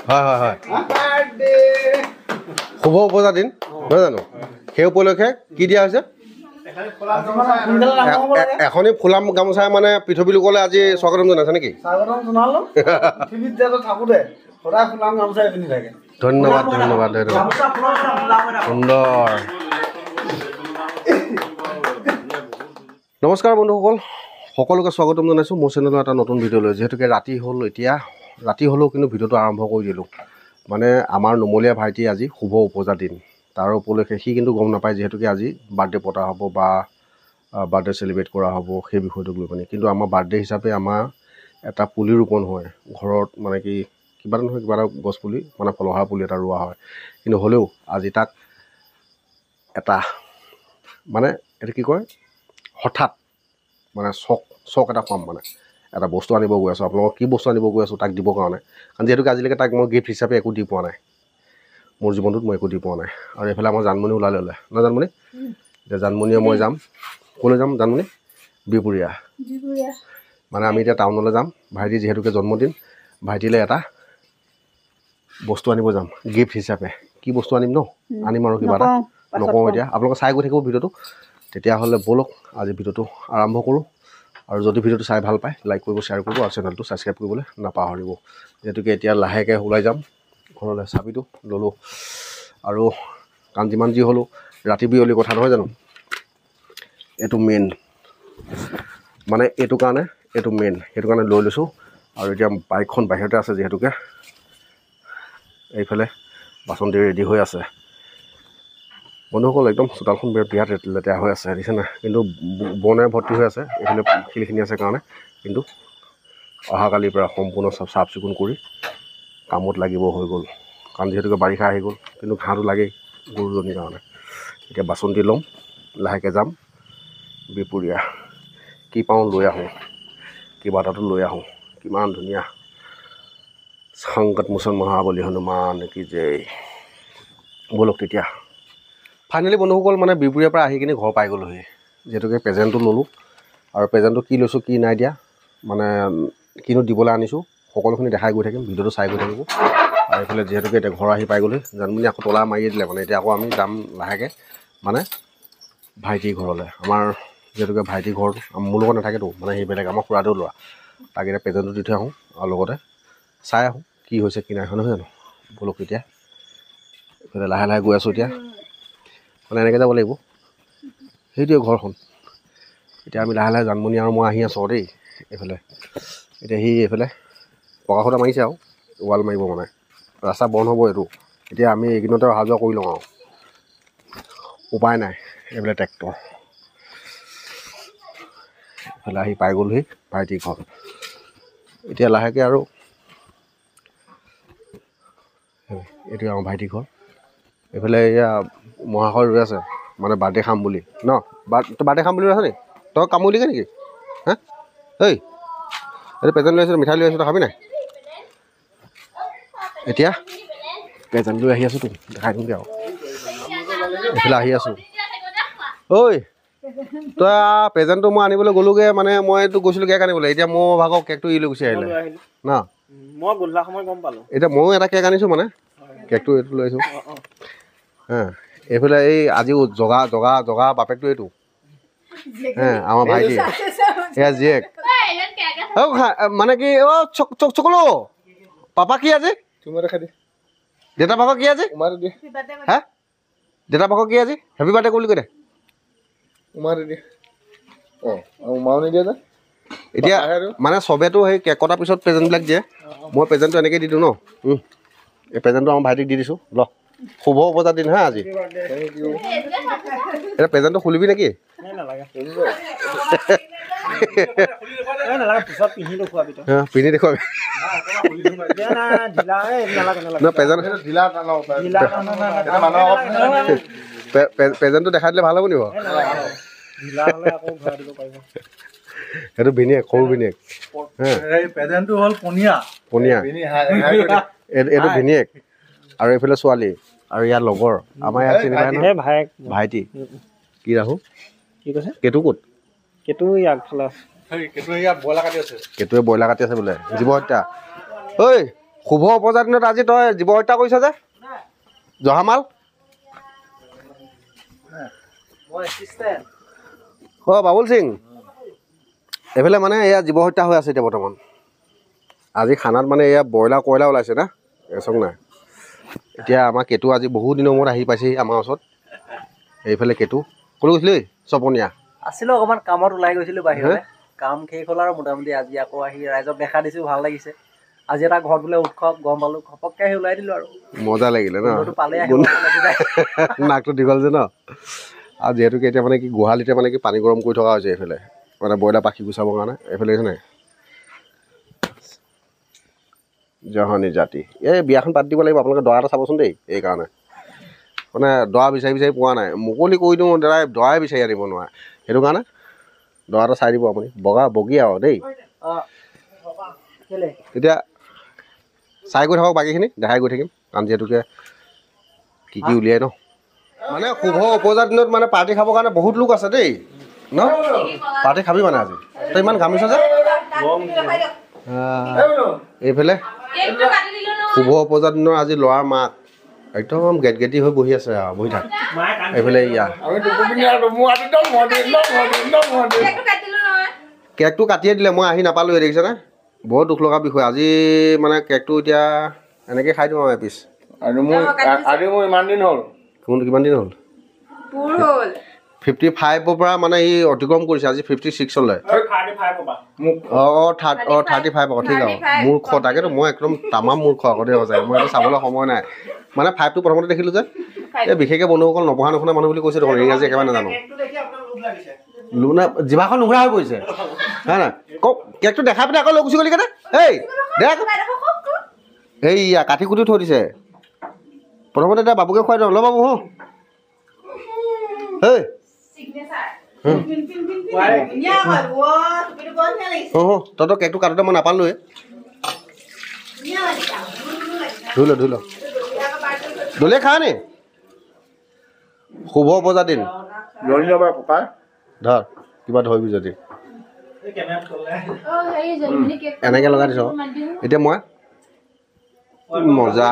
হয় হয় হয় শুভ উপজা দিন নহয় জানো সেই উপলক্ষে কি দিয়া হৈছে এখনি ফুলাম গামোচাই মানে পৃথিৱী লোকলৈ আজি স্বাগতম জনাইছে নেকি ধন্যবাদ ধন্যবাদ ধন্যবাদ সুন্দৰ নমস্কাৰ বন্ধুসকল সকলোকে স্বাগতম জনাইছোঁ মোৰ চেনেলৰ এটা নতুন ভিডিঅ'লৈ যিহেতুকে ৰাতি হ'ল এতিয়া ৰাতি হ'লেও কিন্তু ভিডিঅ'টো আৰম্ভ কৰি দিলোঁ মানে আমাৰ নুমলীয়া ভাইটি আজি শুভ উপজা দিন তাৰ উপলক্ষে সি কিন্তু গম নাপায় যিহেতুকে আজি বাৰ্থডে পতা হ'ব বা বাৰ্থডে চেলিব্ৰেট কৰা হ'ব সেই বিষয়টোক লৈ পিনে কিন্তু আমাৰ বাৰ্থডে হিচাপে আমাৰ এটা পুলি ৰোপণ হয় ঘৰত মানে কি কিবা এটা নহয় কিবা এটা গছ পুলি মানে ফলহাৰ পুলি এটা ৰোৱা হয় কিন্তু হ'লেও আজি তাক এটা মানে এইটো কি কয় হঠাৎ মানে চক এটা পাম মানে এটা বস্তু আনিব গৈ আছোঁ আপোনালোকক কি বস্তু আনিব গৈ আছোঁ তাক দিবৰ কাৰণে কাৰণ যিহেতুকে আজিলৈকে তাক মই গিফ্ট হিচাপে একো দি পোৱা নাই মোৰ জীৱনটোত মই একো দি পোৱা নাই আৰু এইফালে আমাৰ জানমণি ওলাই ল'লে ন জানমণি এতিয়া জানমণিয়ে মই যাম ক'লৈ যাম জানমণি বিহপুৰীয়া মানে আমি এতিয়া টাউনলৈ যাম ভাইটি যিহেতুকে জন্মদিন ভাইটিলৈ এটা বস্তু আনিব যাম গিফ্ট হিচাপে কি বস্তু আনিম ন আনিম আৰু কিবা এটা নকওঁ এতিয়া আপোনালোকে চাই গৈ থাকিব ভিডিঅ'টো তেতিয়াহ'লে ব'লক আজি ভিডিঅ'টো আৰম্ভ কৰোঁ আৰু যদি ভিডিঅ'টো চাই ভাল পায় লাইক কৰিব শ্বেয়াৰ কৰিব আৰু চেনেলটো ছাবস্ক্ৰাইব কৰিবলৈ নাপাহৰিব যিহেতুকে এতিয়া লাহেকৈ ওলাই যাম ঘৰলৈ চাবিটো ল'লোঁ আৰু কাৰণ যিমান যি হ'লেও ৰাতি বিয়লি কথা নহয় জানো এইটো মেইন মানে এইটো কাৰণে এইটো মেইন সেইটো কাৰণে লৈ লৈছোঁ আৰু এতিয়া বাইকখন বাহিৰতে আছে যিহেতুকে এইফালে বাচন দি ৰেডি হৈ আছে বন্ধুসকল একদম চোতালখন বিৰাট লেতেৰা হৈ আছে দেখিছেনে কিন্তু বনে ভৰ্তি হৈ আছে এইফালে শিলখিনি আছে কাৰণে কিন্তু অহাকালিৰ পৰা সম্পূৰ্ণ চাফ চিকুণ কৰি কামত লাগিব হৈ গ'ল কাৰণ যিহেতুকে বাৰিষা আহি গ'ল কিন্তু ঘাঁহটো লাগেই গৰুজনীৰ কাৰণে এতিয়া বাচন দি ল'ম লাহেকৈ যাম বিহপুৰীয়া কি পাওঁ লৈ আহোঁ কিবা এটাতো লৈ আহোঁ কিমান ধুনীয়া সংকট মোচন মহাবলী হনুমান কি যে ব'লক তেতিয়া ফাইনেলি বন্ধুসকল মানে বিহপুৰীয়াৰ পৰা আহি কিনে ঘৰ পাই গ'লোহি যিহেতুকে প্ৰেজেণ্টটো ল'লোঁ আৰু প্ৰেজেণ্টটো কি লৈছোঁ কি নাই দিয়া মানে কিনো দিবলৈ আনিছোঁ সকলোখিনি দেখাই গৈ থাকিম ভিডিঅ'টো চাই গৈ থাকিব আৰু এইফালে যিহেতুকে এতিয়া ঘৰ আহি পাই গ'লোহি জানমণি আকৌ তলা মাৰিয়ে দিলে মানে এতিয়া আকৌ আমি যাম লাহেকৈ মানে ভাইটিৰ ঘৰলৈ আমাৰ যিহেতুকে ভাইটিৰ ঘৰটো মোৰ লগত নাথাকেতো মানে সেই বেলেগ আমাৰ খুৰাদেউ ল'ৰা তাক এতিয়া প্ৰেজেণ্টটো দি থৈ আহোঁ আৰু লগতে চাই আহোঁ কি হৈছে কি নাই নহয় জানো ব'লক এতিয়া এইফালে লাহে লাহে গৈ আছোঁ এতিয়া মানে এনেকৈ যাব লাগিব সেইটোৱে ঘৰখন এতিয়া আমি লাহে লাহে জানমণি আৰু মই আহি আছোঁ দেই এইফালে এতিয়া সি এইফালে পকা খুটা মাৰিছে আৰু ৱাল মাৰিব মানে ৰাস্তা বন্ধ হ'ব এইটো এতিয়া আমি এইকেইদিনতে অহা যোৱা কৰি লওঁ আৰু উপায় নাই এইফালে ট্ৰেক্টৰ এইফালে আহি পাই গ'লহি ভাইটিৰ ঘৰ এতিয়া লাহেকৈ আৰু এইটোৱে আমাৰ ভাইটিৰ ঘৰ এইফালে এয়া মহাশয় ৰৈ আছে মানে বাৰ্থডে খাম বুলি ন তই বাৰ্থডে খাম বুলি ৰৈ আছ নি তই কামুৰিলিগৈ নেকি হা ঐ এইটো প্ৰেজেণ্ট লৈ আছোঁ মিঠাই লৈ আছোঁ তই খাবি নাই এতিয়া প্ৰেজেণ্ট লৈ আহি আছোঁ তোক দেখাই দিমগৈ আৰু এইফালে আহি আছোঁ ঐ তই প্ৰেজেণ্টটো মই আনিবলৈ গ'লোগৈ মানে মইতো গৈছিলোঁ কেক আনিবলৈ এতিয়া মোৰ ভাগৰ কেকটো ই লৈ গুচি আহিলে ন মই গধূলা সময় গম পালোঁ এতিয়া ময়ো এটা কেক আনিছোঁ মানে কেকটো এইটো লৈ আহিছোঁ হা এইফালে এই আজিও জগা জগা জগা বাপেকটো এইটো আমাৰ ভাইটি এয়া জীয়েক মানে কি অ' চকলো পাপা কি আজি দেউতা ভাগৰ কি আজি হা দেউতা ভাগৰ কি আজি হেপী বাৰ্থডে বুলি কৈ দে এতিয়া মানে চবেতো সেই কেক কটাৰ পিছত প্ৰেজেণ্টবিলাক দিয়ে মই প্ৰেজেণ্টটো এনেকৈ দি দিওঁ ন এই প্ৰেজেণ্টটো আমাৰ ভাইটিক দি দিছোঁ ল শুভ উপজা দিন হা আজি এতিয়া প্ৰেজেণ্টটো খুলিবি নেকি পিন্ধি দেখুৱাবি প্ৰেজেণ্টটো দেখাই দিলে ভাল হ'ব নি বাৰু সেইটো ভিনিয়েক সৰু ভিনিয়েক প্ৰেজেণ্টটো হ'ল পনীয়া পনীয়া এইটো ভিনিয়েক আৰু এইফালে ছোৱালী আৰু ইয়াৰ লগৰ আমাৰ ইয়াত চিনি পায় নহয় ভাইটি কি ৰাহু কি কৈছে কেতু ক'ত কেতু আগফালে আছে কেতুৱে ব্ৰইলাৰ কাটি আছে বোলে জীৱ হত্যা ঐ শুভ উপজাৰ দিনত আজি তই জীৱ হত্যা কৰিছ যে জহামাল বাবুল সিং এইফালে মানে এয়া জীৱ হত্যা হৈ আছে এতিয়া বৰ্তমান আজি খানাত মানে এয়া ব্ৰইলাৰ কয়লা ওলাইছে না এচক নাই এতিয়া আমাৰ কেতু আজি বহুত দিনৰ মূৰত আহি পাইছেহি আমাৰ ওচৰত এইফালে কেতু ক'লৈ গৈছিলি চপনীয়া আছিলোঁ অকণমান কামত ওলাই গৈছিলোঁ বাহিৰলৈ কাম শেষ হ'ল আৰু মোটামুটি আজি আকৌ আহি ৰাইজক দেখা দিছোঁ ভাল লাগিছে আজি এটা ঘৰত বোলে উৎসৱ গম পালোঁ ঘপককৈ আহি ওলাই দিলোঁ আৰু মজা লাগিলে ন পালে নাকটো দীঘল যে ন আৰু যিহেতুকে এতিয়া মানে কি গোহালিতে মানে কি পানী গৰম কৰি থকা হৈছে এইফালে মানে ব্ৰইলাৰ পাখি গুচাবৰ কাৰণে এইফালে আছে নাই জহনী জাতি এই বিয়াখন পাতি দিব লাগিব আপোনালোকে দৰা এটা চাবচোন দেই এইকাৰণে মানে দৰা বিচাৰি বিচাৰি পোৱা নাই মুকলি কৰি দিওঁ দাদাই দৰাই বিচাৰি আনিব নোৱাৰে সেইটো কাৰণে দৰা এটা চাই দিব আপুনি বগী আৰু দেই তেতিয়া চাই গৈ থাকক বাকীখিনি দেখাই গৈ থাকিম কাৰণ যিহেতুকে কি উলিয়াই ন মানে শুভ উপজাৰ দিনত মানে পাৰ্টি খাবৰ কাৰণে বহুত লোক আছে দেই ন পাৰ্টি খাবি মানে আজি তই ইমান ঘামিছ যে এইফালে শুভ উপজাৰ দিনৰ আজি ল'ৰাৰ মাক একদম গেটগেটি হৈ বহি আছে আৰু বহি থাক এইফালে ইয়া কেকটো কাটিয়ে দিলে মই আহি নাপালোঁৱে দেখিছেনে বহুত দুখ লগা বিষয় আজি মানে কেকটো এতিয়া এনেকৈ খাই দিওঁ আৰু এপিচ আৰু মোৰ ইমান দিন হ'ল কিমান দিন হ'ল 55ৰ পৰা মানে সি অতিক্ৰম কৰিছে আজি 56লৈ অঁ 35 আকৌ ঠিক আৰু মূৰ্খ তাকেতো মই একদম তামাম মূৰ্খ আকৌ দেই সঁচাই মই এইটো চাবলৈ সময় নাই মানে 5টো প্ৰথমতে দেখিলোঁ যে এই বিশেষকৈ বন্ধুসকল নপঢ়া নুশুনা মানুহ বুলি কৈছে দেখোন ইংৰাজী একেবাৰে নাজানো লোনা জিভাখন নুঘূৰা হৈ পৰিছে হয় নাই কওক কেকটো দেখাই পিনে আকৌ লৈ গুচি গ'লি কেনে এই দেখ এইয়া কাটি কুটি থৈ দিছে প্ৰথমতে এতিয়া বাবুকে খুৱাই দিওঁ বাবু হো এই তহঁতৰ কেকটো কাটোতে মই নাপালোঁৱে ধুই ল দলে খা নি শুভ উপজাৰ দিন ধৰ কিবা ধৰিবি যদি এনেকৈ লগাই দিছ এতিয়া মই মজা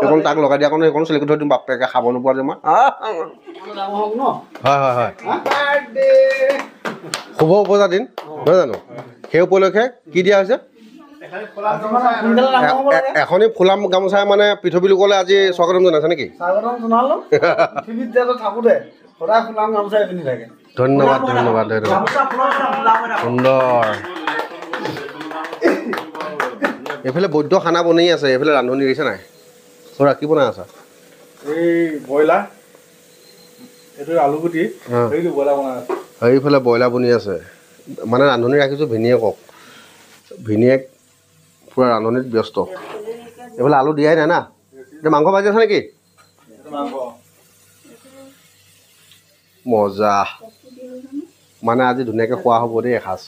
এইকণ তাক লগাই দিয়া কাৰণে এইকণ চেলেকি থৈ দিম বাপেকে খাব নোপোৱা যে মই হয় শুভ উপজাৰ দিন নহয় জানো সেই উপলক্ষে কি দিয়া হৈছে এখনি ফুলা গামোচাই মানে পৃথিৱী লোকলৈ আজি স্বাগতম জনাইছে নেকি ধন্যবাদ সুন্দৰ এইফালে বৈদ্য খানা বনাই আছে এইফালে ৰান্ধনি দিছে নাই খুৰা কি বনাই আছা এই ব্ৰইলাৰ এইটো আলুগুটি এইটো ব্ৰইলাৰ বনাই আছে এইফালে ব্ৰইলাৰ বনি আছে মানে ৰান্ধনি ৰাখিছোঁ ভিনিয়েকক ভিনিয়েক পুৰা ৰান্ধনিত ব্যস্ত এইফালে আলু দিয়াই নাই না এতিয়া মাংস ভাজি আছে নেকি মজা মানে আজি ধুনীয়াকৈ খোৱা হ'ব দেই এসাঁজ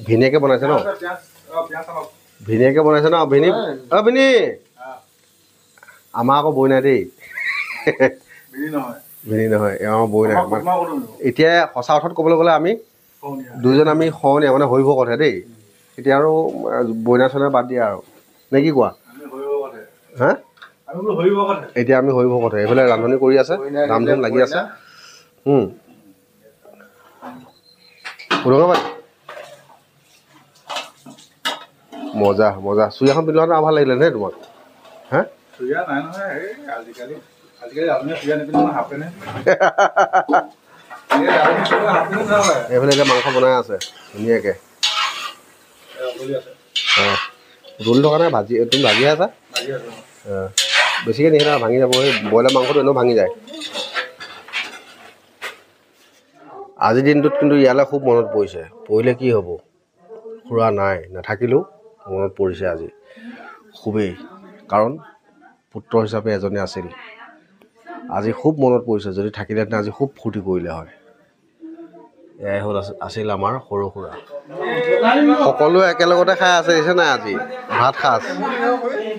ভিনিয়েকে বনাইছে ন ভিনিয়েকে বনাইছে ন ভিনি ভিনি আমাৰ আকৌ বৈ নাই দেই ভিনি নহয় আমাৰ বৈ নাই এতিয়া সঁচা অৰ্থত ক'বলৈ গ'লে আমি দুজন আমি সহনীয়া মানে হৈব কথা দেই এতিয়া আৰু বইনা চইনা বাদ দিয়া আৰু নে কি কোৱা হা এতিয়া আমি হৈব কথা এইফালে ৰান্ধনি কৰি আছে ধাম ধুম লাগি আছে মজা মজা চুই এখন পিন্ধোৱাটো ভাল লাগিলে নে তোমাক হা এইফালে এতিয়া মাংস বনাই আছে ধুনীয়াকৈ ৰোল থকা নাই ভাজি তুমি ভাজিহে আছা বেছিকৈ নিচিনা ভাঙি যাব এই ব্ৰইলাৰ মাংসটো এনেও ভাঙি যায় আজিৰ দিনটোত কিন্তু ইয়ালৈ খুব মনত পৰিছে পৰিলে কি হ'ব খুৰা নাই নাথাকিলেও মনত পৰিছে আজি খুবেই কাৰণ পুত্ৰ হিচাপে এজনে আছিল আজি খুব মনত পৰিছে যদি থাকিলেহেঁতেন আজি খুব ফূৰ্তি কৰিলে হয় এয়াই হ'ল আছিল আমাৰ সৰু সুৰা সকলোৱে একেলগতে খাই আছে দিছে নাই আজি ভাত সাজ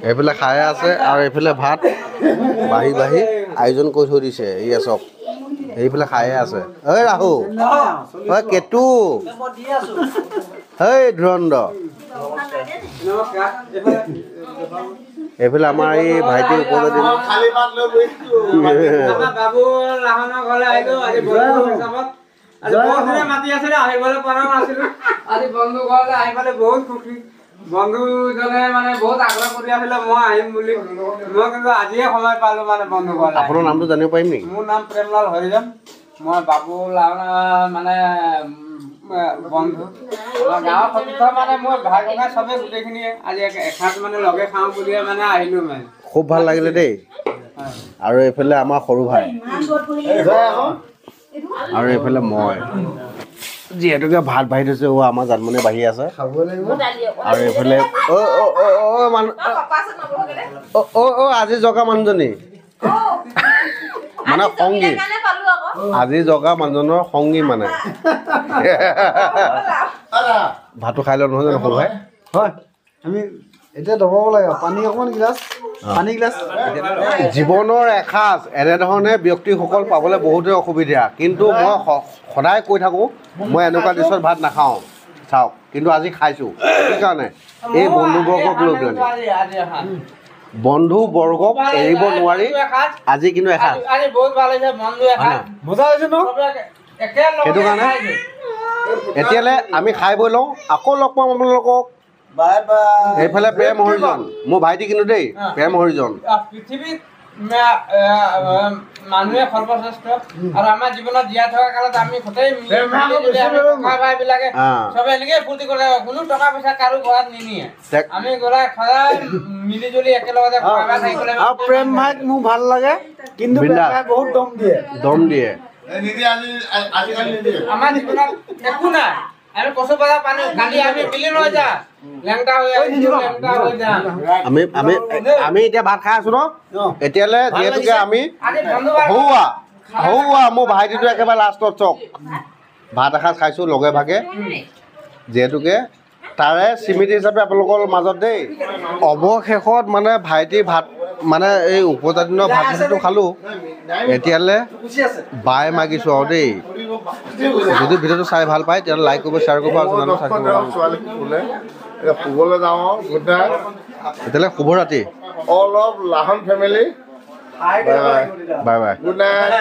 এইফালে খাই আছে আৰু এইফালে ভাত বাঢ়ি বাঢ়ি আয়োজন কৰি থৈ দিছে এয়া চব এইফালে খায়ে আছে ঐ ৰাহু ঐ কেতু মই দি আছো ঐ ধুৰন্ধৰ এইফালে আমাৰ এই ভাইটি উপজাতি বাবু লাহনৰ ঘৰলৈ আহিলো আজি বন্ধু হিচাপত আজি বহুত দিনে মাতি আছিলে আহিবলৈ পৰা নাছিলো আজি বন্ধু ঘৰলৈ আহি পালে বহুত সুখী বন্ধুজনে মানে বহুত আগ্ৰহ কৰি আছিলে মই আহিম বুলি মই কিন্তু আজিয়ে সময় পালো মানে বন্ধু ঘৰলৈ আপোনাৰ নামটো জানিব পাৰিম নেকি মোৰ নাম প্ৰেমলাল হৰিজন মই বাবু লাহনৰ মানে বন্ধু গাঁৱৰ সতীৰ্থ মানে মোৰ ভাই ককাই চবেই গোটেইখিনিয়ে আজি এসাঁজ মানে লগে খাওঁ বুলিয়ে মানে আহিলো মানে খুব ভাল লাগিলে দেই আৰু এইফালে আমাৰ সৰু ভাই আৰু এইফালে মই যিহেতুকে ভাত বাঢ়ি থৈছে আমাৰ জানমনি বাঢ়ি আছে আৰু এইফালে আজি জগা মানুহজনী মানে সংগী আজি জগা মানুহজনৰ সংগী মানে ভাতটো খাই লওঁ নহয় জানো সৰু ভাই হয় আমি এতিয়া দবাব লাগে পানী অকণমান গিলাচ পানী গিলাচ জীৱনৰ এসাঁজ এনেধৰণে ব্যক্তিসকল পাবলৈ বহুতে অসুবিধা কিন্তু মই সদায় কৈ থাকোঁ মই এনেকুৱা দৃশ্যত ভাত নাখাওঁ চাওক কিন্তু আজি খাইছোঁ সেইকাৰণে এই বন্ধুবৰ্গক লৈ পেলাই বন্ধুবৰ্গক এৰিব নোৱাৰি আজি কিন্তু এসাঁজ আজি বহুত ভাল হৈছে বন্ধু এসাঁজ মজা হৈছে ন সেইটো কাৰণে এতিয়ালৈ আমি খাই বৈ লওঁ আকৌ লগ পাম আপোনালোকক বাই বাই এইফালে প্ৰেম হৰিজন মোৰ ভাইটি কিন্তু দেই প্ৰেম হৰিজন পৃথিৱীত মানুহে সৰ্বশ্ৰেষ্ঠ আৰু আমাৰ জীৱনত জীয়াই থকা কালত আমি গোটেই ভাইবিলাকে চবে এনেকৈ ফূৰ্তি কৰে কোনো টকা পইচা কাৰো ঘৰত নিনিয়ে আমি গ'লে সদায় মিলি জুলি একেলগতে থাকিবলৈ প্ৰেম ভাইক মোৰ ভাল লাগে কিন্তু বহুত দম দিয়ে আমাৰ জীৱনত একো নাই আমি কচু পাতা পানী কালি আমি মিলি লৈ যা লেংটা হৈ যাম আমি এতিয়া ভাত খাই আছো ন এতিয়ালৈ যিহেতুকে আমি আজি বন্ধু হৌৱা মোৰ ভাইটিটো একেবাৰে লাষ্টত চক ভাত এসাঁজ খাইছোঁ লগে ভাগে যিহেতুকে তাৰে স্মৃতি হিচাপে আপোনালোকৰ মাজত দেই অৱশেষত মানে ভাইটি ভাত মানে এই উপজাতিনৰ ভাত সাঁজটো খালোঁ এতিয়ালৈ বাই মাগিছোঁ আৰু দেই যদি ভিডিঅ'টো চাই ভাল পায় তেতিয়াহ'লে লাইক কৰিব শ্বেয়াৰ কৰিব আৰু শুবলৈ যাওঁ গুড নাইট তেতিয়াহ'লে শুভৰাতি all of Lahan family bye bye good night